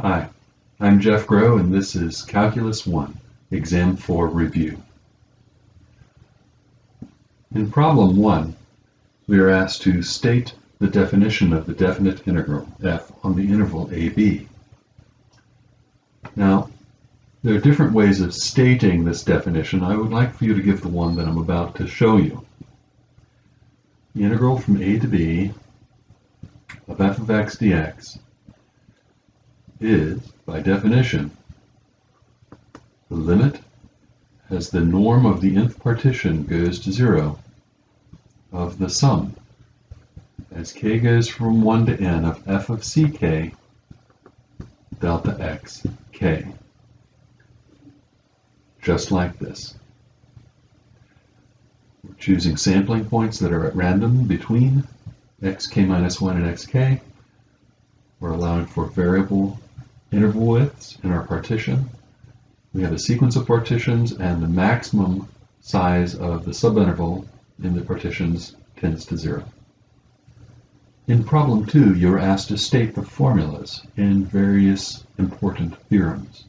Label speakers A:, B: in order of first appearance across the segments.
A: Hi, I'm Jeff Groh, and this is Calculus 1, Exam 4 Review. In Problem 1, we are asked to state the definition of the definite integral f on the interval ab. Now, there are different ways of stating this definition. I would like for you to give the one that I'm about to show you. The integral from a to b of f of x dx is, by definition, the limit as the norm of the nth partition goes to 0 of the sum as k goes from 1 to n of f of ck delta x k. Just like this. We're choosing sampling points that are at random between xk minus 1 and xk. We're allowing for variable interval widths in our partition. We have a sequence of partitions, and the maximum size of the subinterval in the partitions tends to 0. In problem 2, you're asked to state the formulas in various important theorems.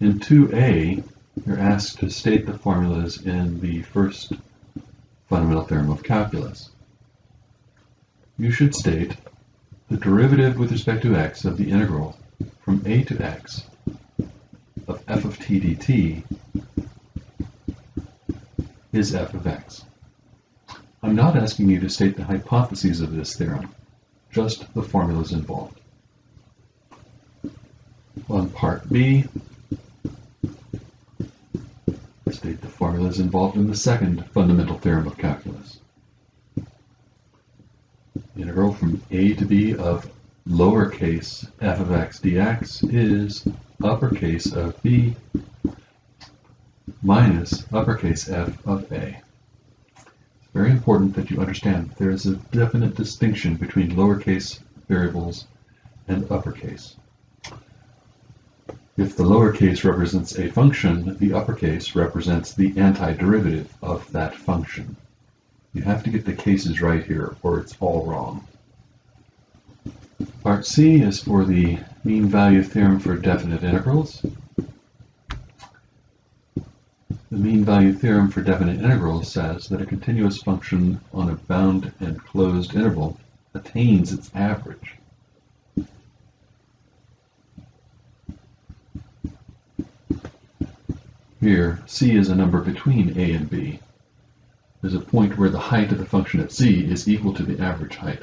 A: In 2a, you're asked to state the formulas in the first fundamental theorem of calculus. You should state the derivative with respect to x of the integral from a to x of f of t dt is f of x. I'm not asking you to state the hypotheses of this theorem, just the formulas involved. On part B, state the formulas involved in the second fundamental theorem of calculus. Integral from a to b of lowercase f of x dx is uppercase of b minus uppercase f of a. It's very important that you understand that there is a definite distinction between lowercase variables and uppercase. If the lowercase represents a function, the uppercase represents the antiderivative of that function. You have to get the cases right here, or it's all wrong. Part C is for the mean value theorem for definite integrals. The mean value theorem for definite integrals says that a continuous function on a bound and closed interval attains its average. Here, c is a number between a and b. There's a point where the height of the function at c is equal to the average height.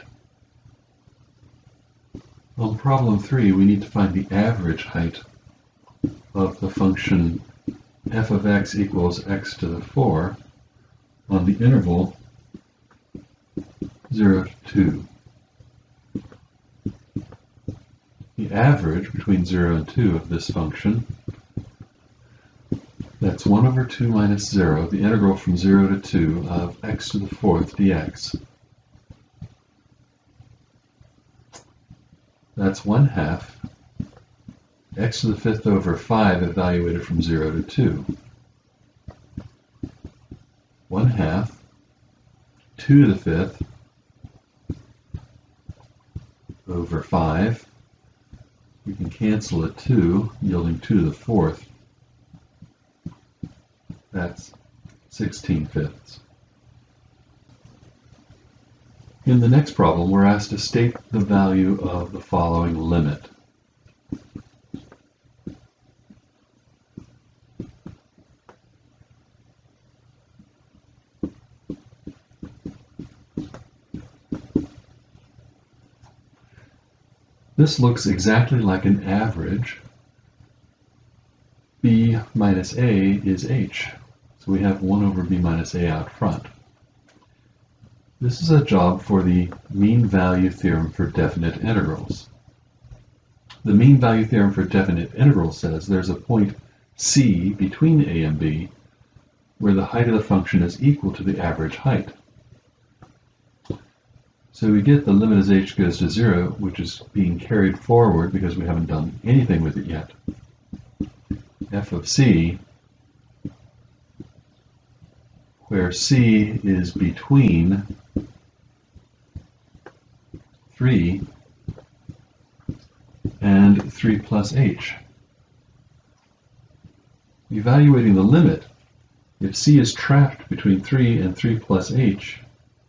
A: On problem 3, we need to find the average height of the function f of x equals x to the 4 on the interval 0 to 2. The average between 0 and 2 of this function, that's 1 over 2 minus 0, the integral from 0 to 2 of x to the 4th dx. That's 1/2 x to the 5th over 5 evaluated from 0 to 2. 1/2 2 to the 5th over 5. We can cancel a 2, yielding 2 to the 4th. That's 16/5. In the next problem, we're asked to state the value of the following limit. This looks exactly like an average. b minus a is h, so we have 1 over b minus a out front. This is a job for the mean value theorem for definite integrals. The mean value theorem for definite integrals says there's a point c between a and b where the height of the function is equal to the average height. So we get the limit as h goes to 0, which is being carried forward because we haven't done anything with it yet. F of c, where c is between 3 and and 3 plus h. Evaluating the limit, if c is trapped between 3 and 3 plus h,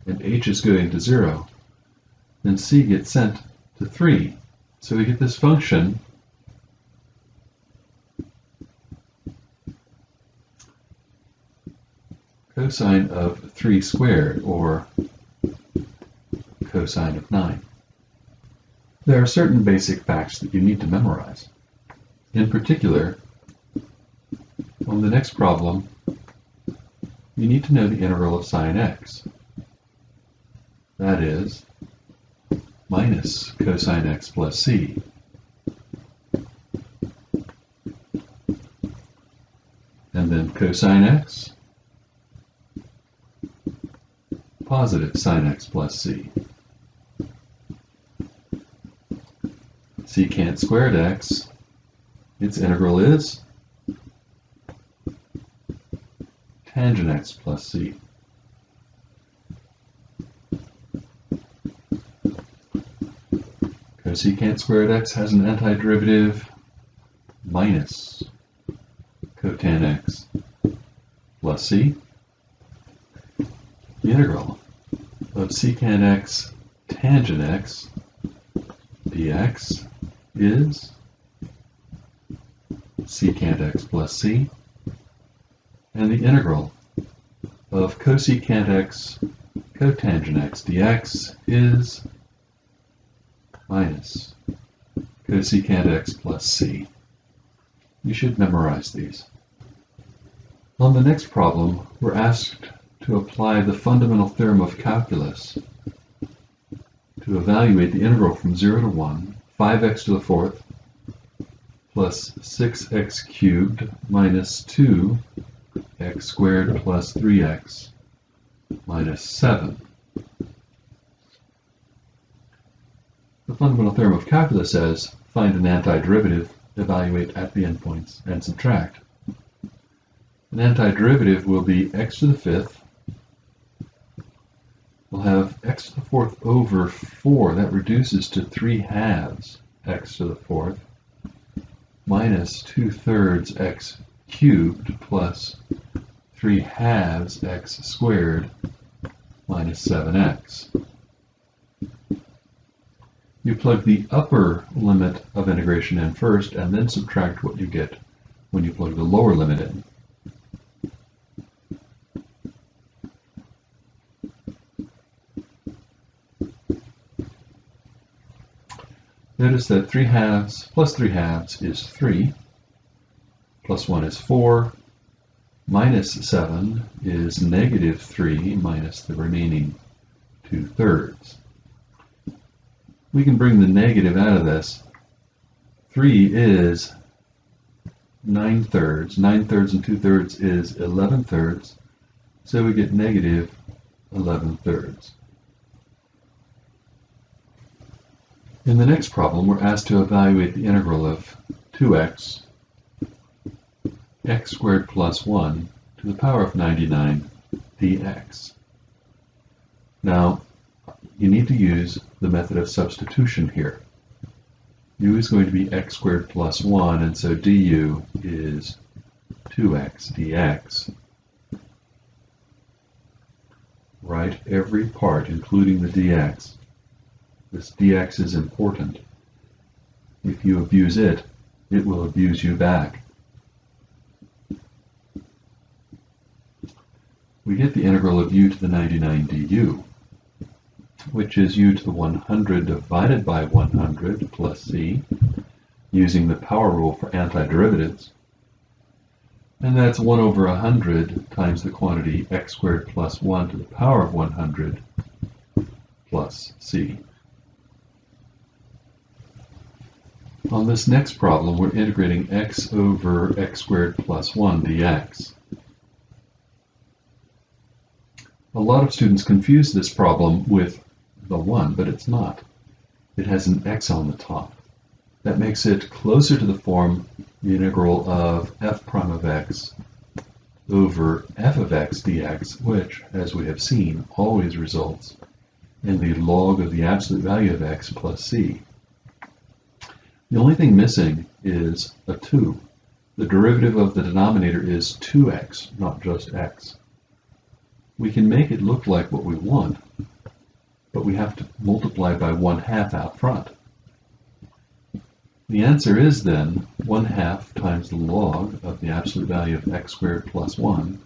A: and h is going to 0, then c gets sent to 3. So we get this function cosine of 3 squared, or cosine of 9. There are certain basic facts that you need to memorize. In particular, on the next problem, you need to know the integral of sine x. That is, minus cosine x plus c. And then cosine x, positive sine x plus c. Secant squared x, its integral is tangent x plus c. Cosecant squared x has an antiderivative minus cotan x plus c. The integral of secant x tangent x dx is secant x plus c, and the integral of cosecant x cotangent x dx is minus cosecant x plus c. You should memorize these. On the next problem, we're asked to apply the fundamental theorem of calculus to evaluate the integral from 0 to 1, 5x to the fourth, plus 6x cubed minus 2x squared plus 3x minus 7. The fundamental theorem of calculus says, find an antiderivative, evaluate at the endpoints, and subtract. An antiderivative will be x to the fifth. We'll have x to the fourth over 4. That reduces to 3 halves x to the fourth minus 2/3 x cubed plus 3 halves x squared minus 7x. You plug the upper limit of integration in first and then subtract what you get when you plug the lower limit in. Notice that 3 halves plus 3 halves is 3, plus 1 is 4, minus 7 is negative 3 minus the remaining 2/3. We can bring the negative out of this. 3 is 9/3. 9/3 and 2/3 is 11/3. So we get negative 11/3. In the next problem, we're asked to evaluate the integral of 2x, x squared plus 1 to the power of 99 dx. Now, you need to use the method of substitution here. U is going to be x squared plus 1, and so du is 2x dx. Write every part, including the dx. This dx is important. If you abuse it, it will abuse you back. We get the integral of u to the 99 du, which is u to the 100 divided by 100 plus c, using the power rule for antiderivatives. And that's 1 over 100 times the quantity x squared plus 1 to the power of 100 plus c. On this next problem, we're integrating x over x squared plus 1 dx. A lot of students confuse this problem with the 1, but it's not. It has an x on the top. That makes it closer to the form the integral of f prime of x over f of x dx, which, as we have seen, always results in the log of the absolute value of x plus c. The only thing missing is a 2. The derivative of the denominator is 2x, not just x. We can make it look like what we want, but we have to multiply by 1/2 out front. The answer is then 1/2 times the log of the absolute value of x squared plus 1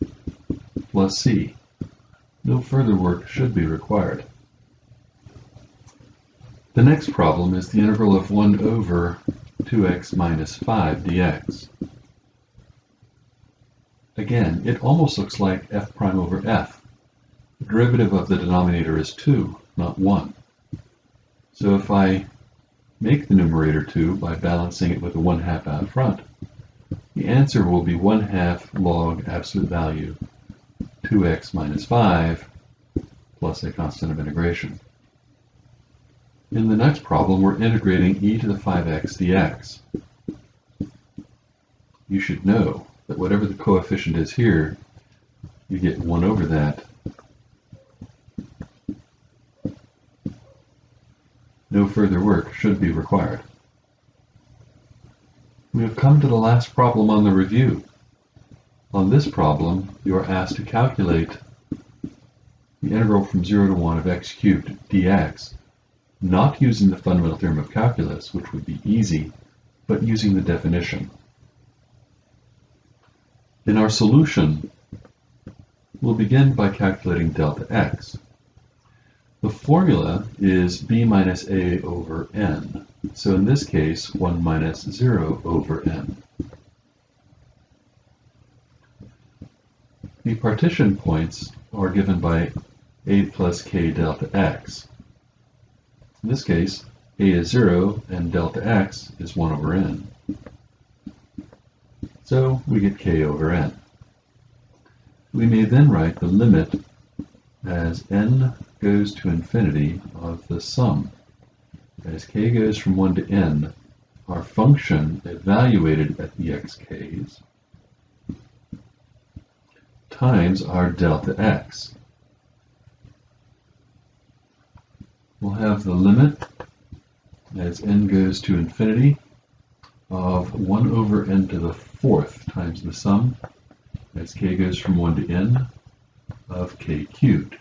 A: plus c. No further work should be required. The next problem is the integral of 1 over 2x minus 5 dx. Again, it almost looks like f prime over f. The derivative of the denominator is 2, not 1. So if I make the numerator 2 by balancing it with a 1/2 out front, the answer will be 1/2 log absolute value 2x minus 5 plus a constant of integration. In the next problem, we're integrating e to the 5x dx. You should know that whatever the coefficient is here, you get 1 over that. No further work should be required. We have come to the last problem on the review. On this problem, you are asked to calculate the integral from 0 to 1 of x cubed dx, not using the fundamental theorem of calculus, which would be easy, but using the definition. In our solution, we'll begin by calculating delta x. The formula is b minus a over n. So in this case, 1 minus 0 over n. The partition points are given by a plus k delta x. In this case, a is 0 and delta x is 1 over n. So we get k over n. We may then write the limit as n goes to infinity of the sum. As k goes from 1 to n, our function evaluated at the xk's times our delta x. We'll have the limit as n goes to infinity of 1 over n to the 4th times the sum as k goes from 1 to n of k cubed.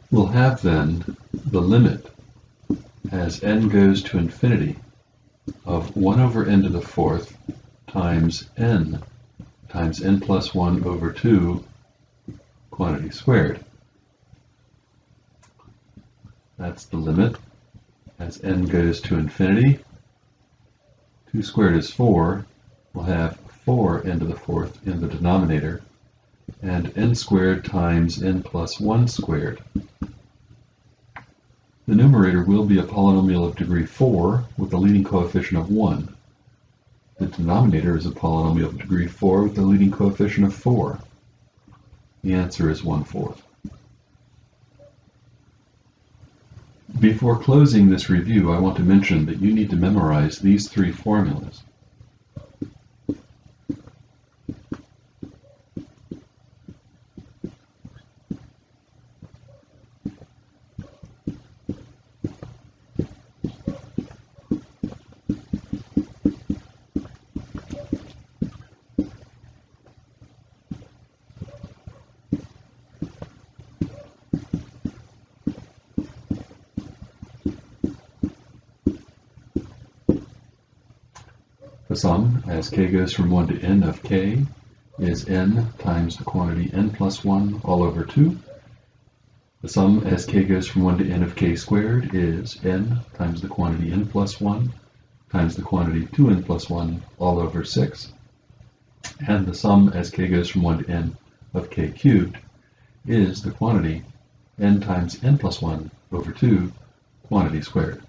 A: We'll have then the limit as n goes to infinity of 1 over n to the 4th times n plus 1 over 2 quantity squared. That's the limit as n goes to infinity. 2 squared is 4. We'll have 4 n to the 4th in the denominator, and n squared times n plus 1 squared. The numerator will be a polynomial of degree 4 with a leading coefficient of 1. The denominator is a polynomial of degree 4 with a leading coefficient of 4. The answer is 1/4. Before closing this review, I want to mention that you need to memorize these 3 formulas. The sum, as k goes from 1 to n of k, is n times the quantity n plus 1 all over 2. The sum, as k goes from 1 to n of k squared, is n times the quantity n plus 1 times the quantity 2n plus 1 all over 6. And the sum, as k goes from 1 to n of k cubed, is the quantity n times n plus 1 over 2 quantity squared.